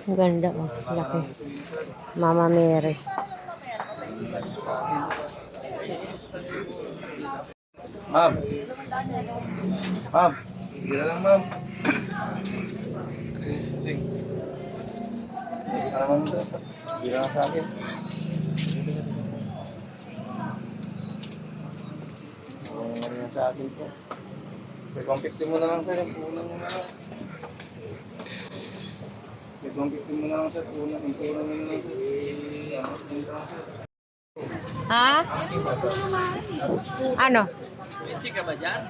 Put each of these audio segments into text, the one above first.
Ang ganda, oh. Laki. Mama Mary. Ma'am. Ma'am. Sige na lang, ma'am. Sige. Sige na lang, ma'am. Sige na lang sa akin. Ano yan sa akin po. May 150 mo na lang, sir. Punan mo na lang. May 150 mo na lang, sir. Punan mo na lang, sir. Ha? Ano? Chika ba dyan?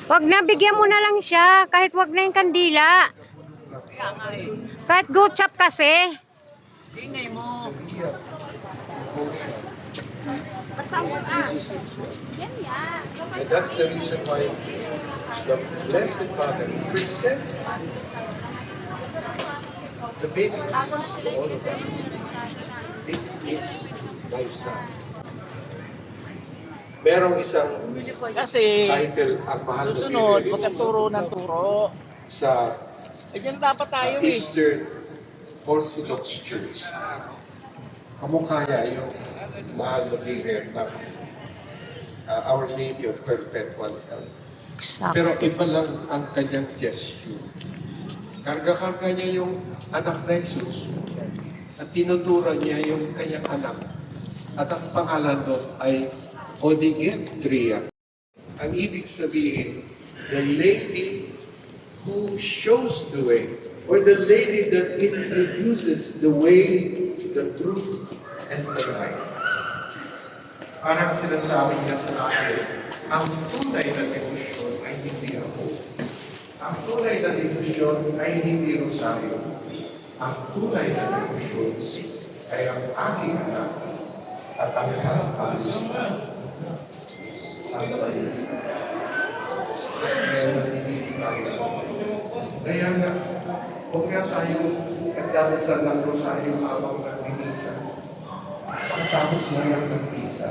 Wag na, bigyan mo na lang siya. Kahit wag na yung kandila. Kahit go chop kasi. Ingay mo. And that's the reason why the Blessed Father presents the baby Jesus to all of us. This is my son. Merong isang Kasi, title ang mahal na susunod, pinili huwag kang turo ng turo. sa Eh, dyan dapat tayo eh. Eastern Orthodox Church. Kamukaya yung mahal na Virgen ng Our Lady of Perpetual Health. Pero iba lang ang kanyang gesture. Karga-karga niya yung anak na Jesus at tinuturo niya yung kanyang anak. At ang pangalan doon ay Odigetria. Ang ibig sabihin, the lady who shows the way, or the lady that introduces the way, the truth, and the light. Parang sinasabi niya sa akin, ang tunay na devotion ay hindi ako. Ang tunay na devotion ay hindi rosaryo. Ang tunay na devotion ay ang aking anak at ang Santa Lucia. Santa Lucia. Kaya nga, huwag nga tayo nagdadasal ng rosaryo habang nagpipisa. Pagtapos na lang ng pisa.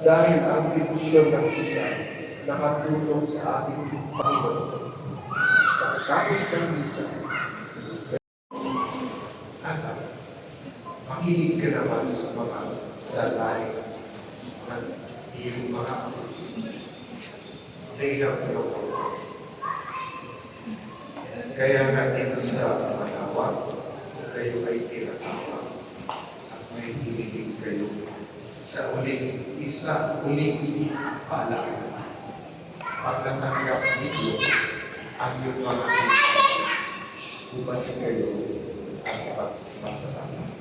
Dahil ang debosyon ng isa nakatulong sa ating Panginoon. Pagkatapos ng misa, anak, makinig ka naman sa mga lalay ng iyong mga nailang Kaya nga dito sa manawag, kayo ay tinatawag at may hinilig kayo sa uling paalala. Pag natanggap ninyo ang iyong mga bumalik kayo at pagmasalamat.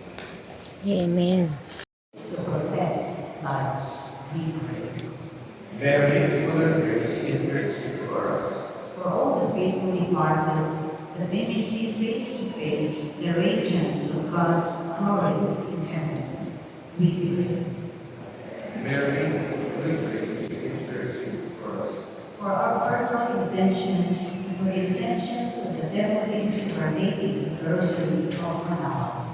Amen. Mary, full of grace, intercede for us. For all the faithful departed, that they may see face to face the radiance of God's glory in heaven. We pray. Mary, full of grace, intercede for us. For our personal intentions, and for the intentions of the devotees of our Lady, the Rosary of Manaoag,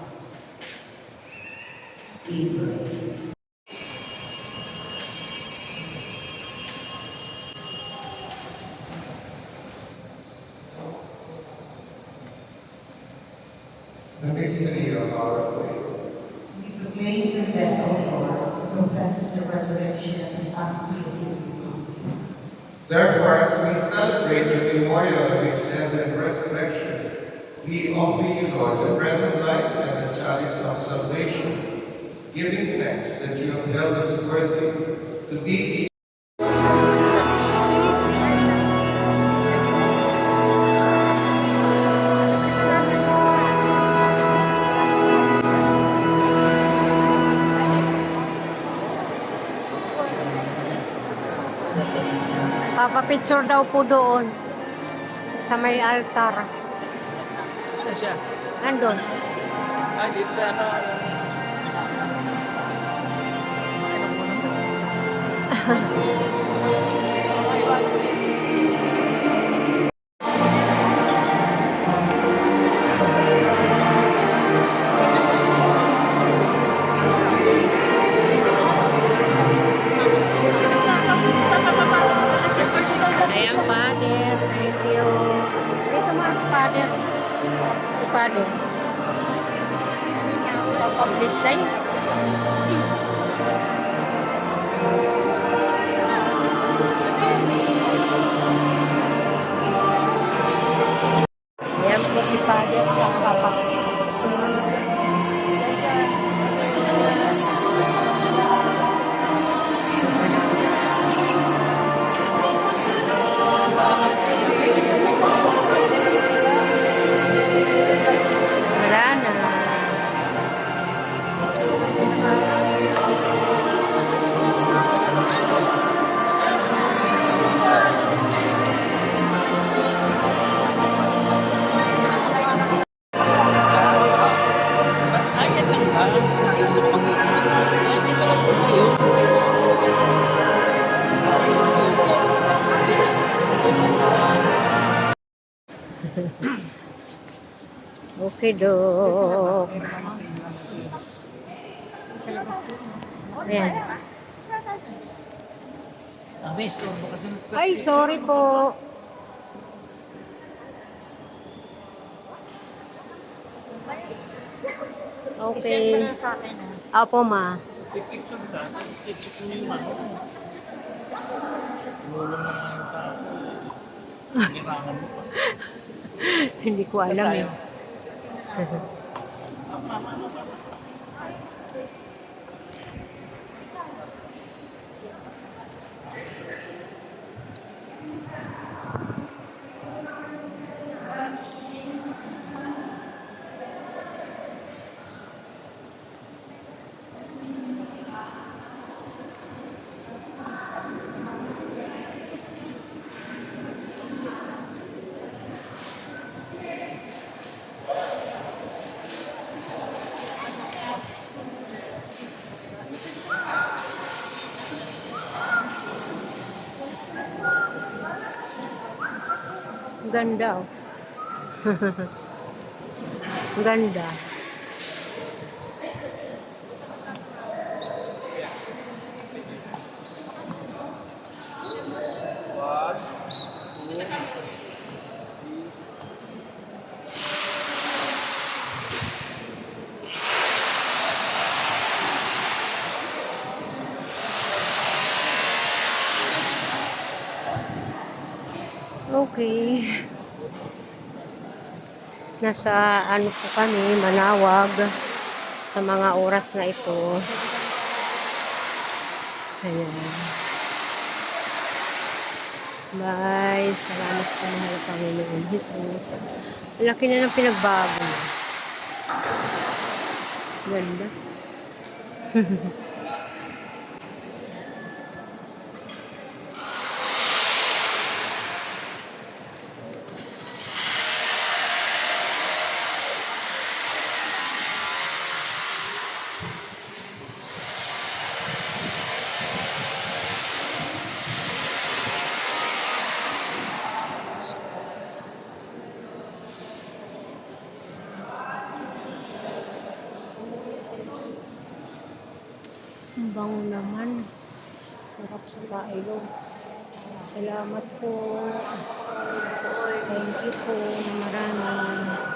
we pray. The mystery of our faith. We proclaim and that, O Lord, profess the resurrection unto you. Therefore, as we celebrate the memorial of his death and resurrection, we offer you, Lord, the bread of life and the chalice of salvation, giving thanks that you have held us worthy to be Papapicture daw po doon sa may altar. Siya. Nandun. Ay, dito sa ano. Ayan Father. Thank you. Dito mga si Father. Si Father. Papa-please sa'yo. Ayan po si Father sa Papa. Wala na. Ayan lang ba? Kasi gusto ko hindi ko lang po kayo. Okay, Dok. Ayan. May store mo kasi. Ay, sorry po. Okay. Opo, ma. Picture ka. Picture mo yung ano. Tulong na nga yung tao. Nirangan mo pa. Hindi ko alam eh. Ganda oh. Ganda. Okay. Nasa ano po kami, Manawag sa mga oras na ito. Ayan. Bye. Salamat po mahal Panginoon Jesus. Laki na ng pinagbago. Ganda. Ang bango naman. Sarap sa kailo. Salamat po. Thank you po na marami.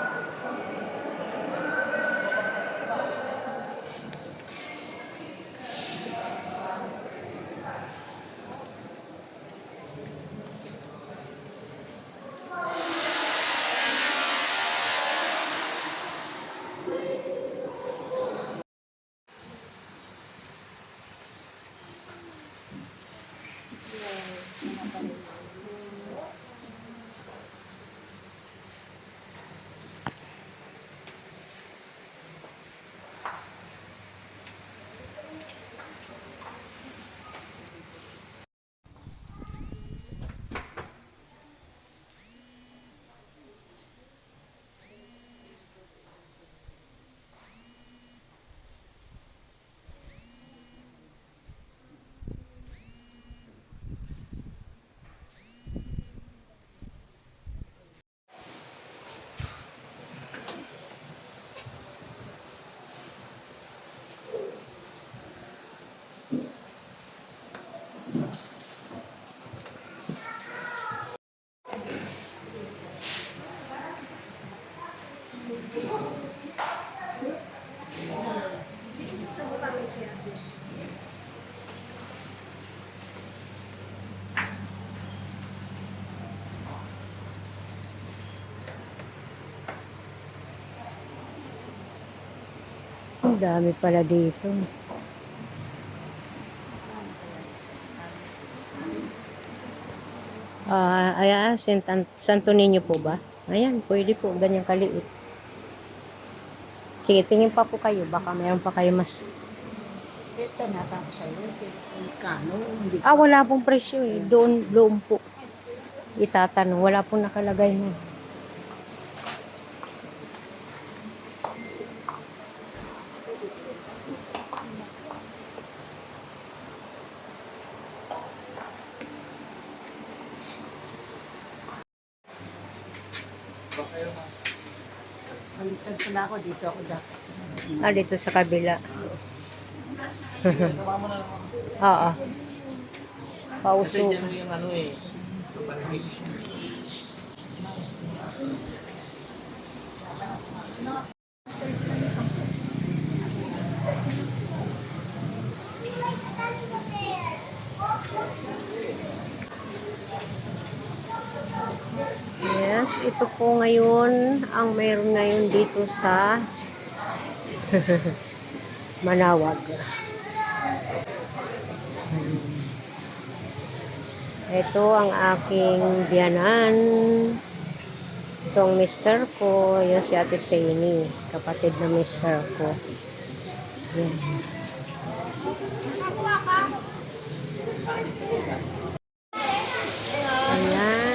Ang dami pala dito. Ayan, Santo Niño po ba? Ayan, pwede po. Ganyan kaliit. Sige, tingin pa po kayo. Baka mayroon pa kayo mas... Ito natapos sa'yo. Kano, hindi Wala pong presyo eh. Doon po. Itatanong. Wala pong nakalagay na. baliktad pala ako. Dito ako dapat. Dito sa kabila. Oo. Pauso. yung ano eh. Yes, ito po ngayon ang mayroon ngayon dito sa Manawag. Ito ang aking biyanan. Itong mister ko, yun si Ate Saini, kapatid ng mister ko. Yan. Ayan.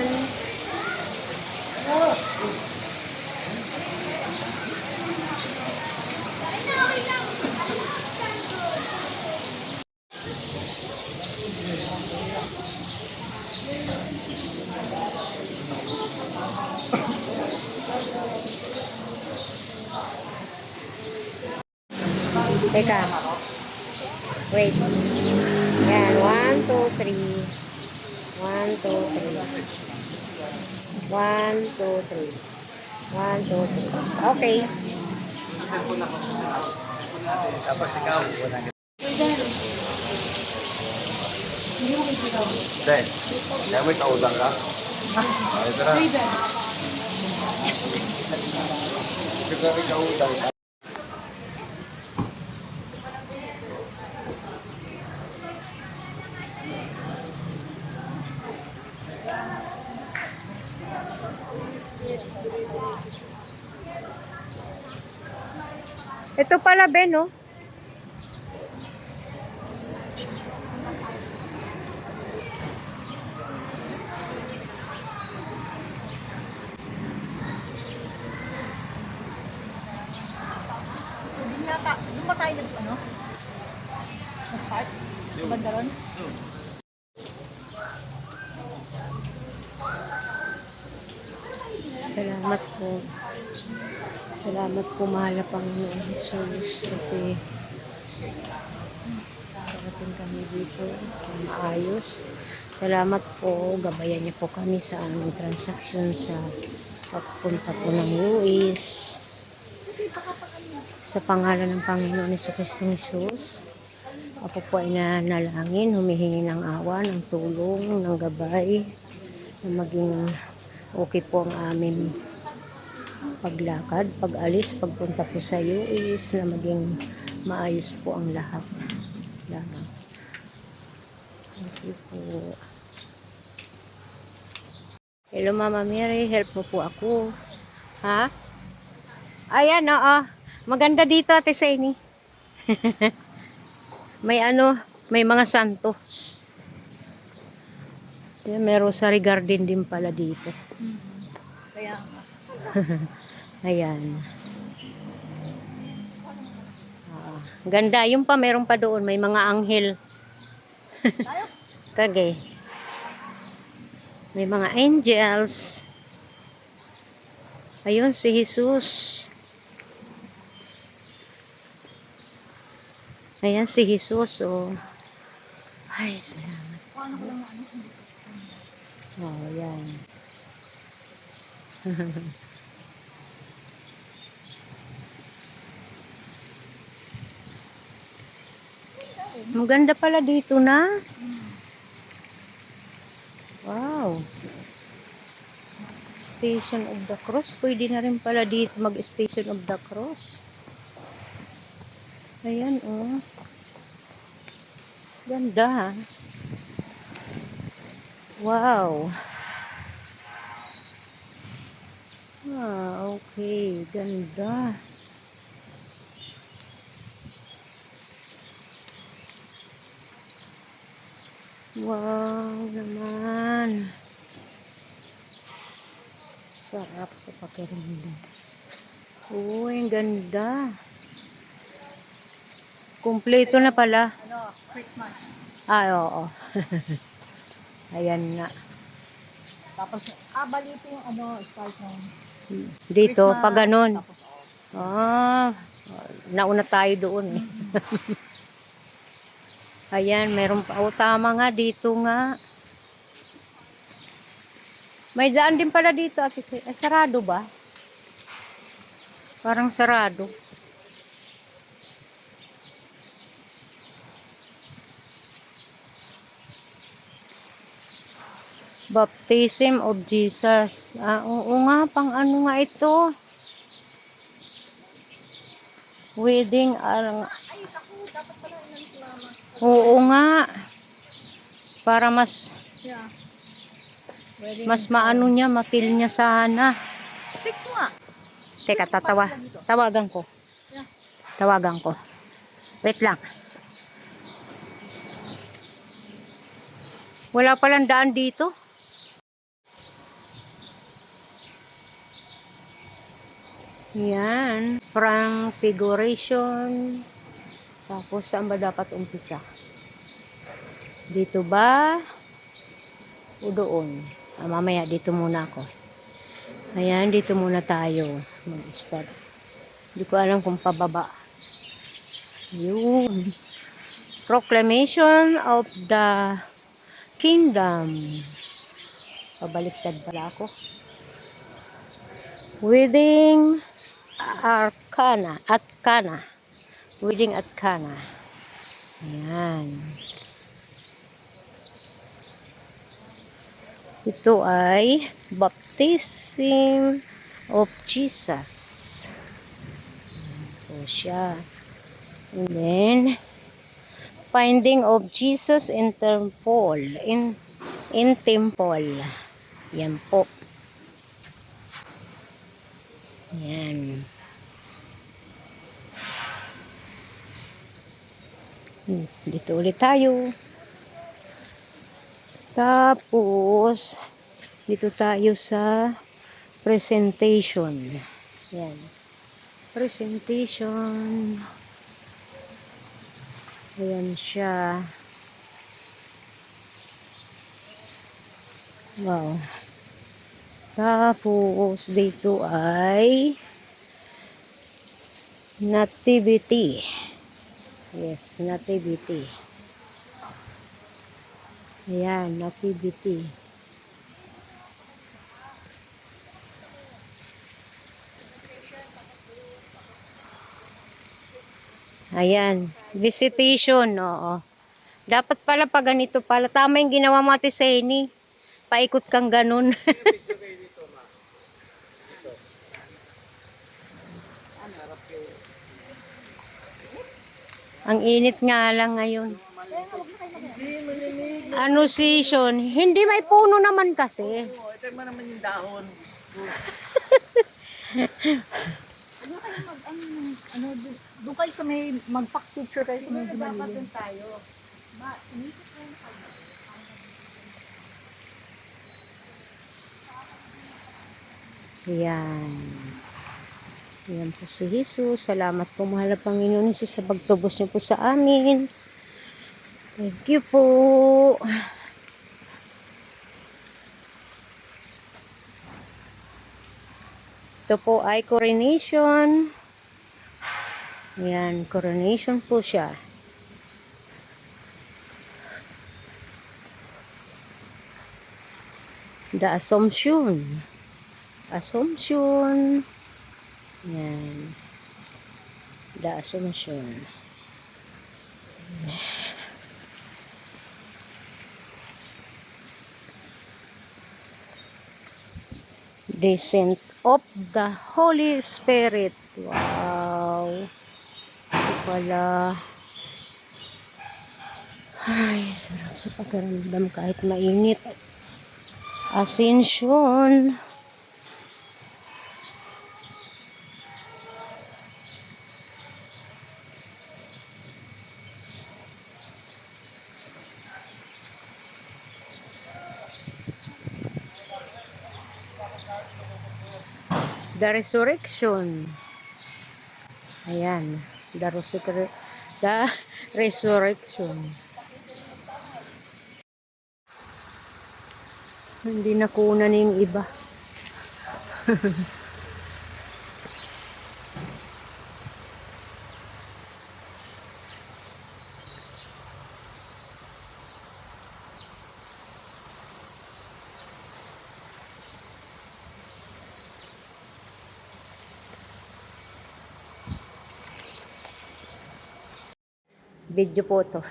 Teka. Wait. Yan. 1, 2, 3. 1, 2, 3. 1, 2, 3. 1, 2, 3. Okay. Tapos ikaw, wala ka. Then, kaya may kaudang ka? Ay, tara. Ito may kaudang ka. Ito pala, Ben, no? Doon ba tayo ano? Nag-park? Banda ron? Salamat po. Salamat po, mahal na Panginoon Jesus, kasi parating kami dito ng maayos. Salamat po, gabayan niyo po kami sa aming transaksyon sa pagpunta po ng US. Sa pangalan ng Panginoon Jesucristong Jesus, ako po ay nanalangin, humihingi ng awa, ng tulong, ng gabay, na maging okay po ang aming paglakad, pag-alis, pagpunta po sa US, na maging maayos po ang lahat. Salamat. Thank you po. Hello, Mama Mary, help mo po ako. Ha? Ayan, oo. Maganda dito, Ate Saini. May may mga santos. May rosary garden din pala dito. Kaya Ayan. Ganda. Yung pa, meron pa doon. May mga anghel. Kage. May mga angels. Ayun, si Jesus. Ayan, si Jesus. Oh. Ay, salamat. Oh, yan. Maganda pala dito na. Wow. Station of the Cross. Pwede na rin pala dito mag-Station of the Cross. Ayan, oh. Ganda. Wow. Ah, okay. Ganda. Wow naman. Sarap sa pakiramdam. Uy, ang ganda. Kumpleto na pala. Ano, Christmas. Ah, oo. Ayan nga. Tapos, balito yung start ng Dito, Christmas. pag ganun. Tapos, Ah, nauna tayo doon eh. Ayan, meron pa. Oh, tama nga, dito nga. May daan din pala dito. Ay, sarado ba? Parang sarado. Baptism of Jesus. Ah, oo nga, pang ano nga ito? Wedding. Oo nga. Para mas yeah. maano niya, mapil niya sana. Text mo nga. Teka, tawagan ko. Yeah. Tawagan ko. Wait lang. Wala palang daan dito. Yan. Configuration. Tapos, saan ba dapat umpisa? Dito ba? O doon? Ah, mamaya, dito muna ako. Ayan, dito muna tayo. Mag-start. Hindi ko alam kung pababa. Yun. Proclamation of the Kingdom. Pabaliktad pala ako. Wedding Arcana. At Cana. Wedding at Cana. Ayan. Ito ay Baptism of Jesus. Ito siya. And then, Finding of Jesus in Temple. In Temple. Yan po. Yan. Dito ulit tayo. Tapos, dito tayo sa presentation. Yan. Presentation. Ayan siya. Wow. Tapos, dito ay Nativity. Yes, Nativity. Ayan, Nativity. Ayan, visitation, oo. Dapat pala pag ganito pala. Tama yung ginawa mo, Ate Seni. Paikot kang ganun. Ang init nga lang ngayon. Ano season? Hindi, may puno naman kasi. Ito mo naman yung dahon. Doon kayo sa may mag-pack picture kayo sa may Dumalili. Yan. Yan po si Jesus. Salamat po, mahal na Panginoon Jesus, sa pagtubos niyo po sa amin. Thank you po. Ito po ay coronation. Yan, coronation po siya. The Assumption. Assumption. Yan. The Assumption. Descent of the Holy Spirit. Wow. Ito po pala. Ay, sarap sa pakiramdam kahit mainit. Ascension. The Resurrection. Ayan. The Resurrection. Hindi na kunan yung iba. Video po to.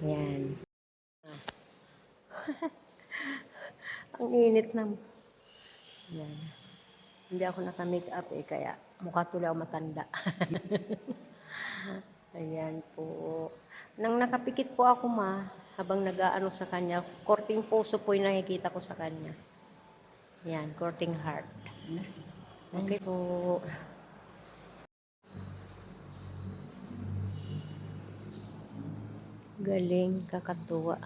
Ayan. Ang init na. Ayan. Hindi ako naka-make up kaya mukha tuloy ako matanda. Ayan po. Nang nakapikit po ako habang nag-aano sa kanya, korting puso po yung nakikita ko sa kanya. Ayan, korting heart. Okay po. Galing, kakatuwa.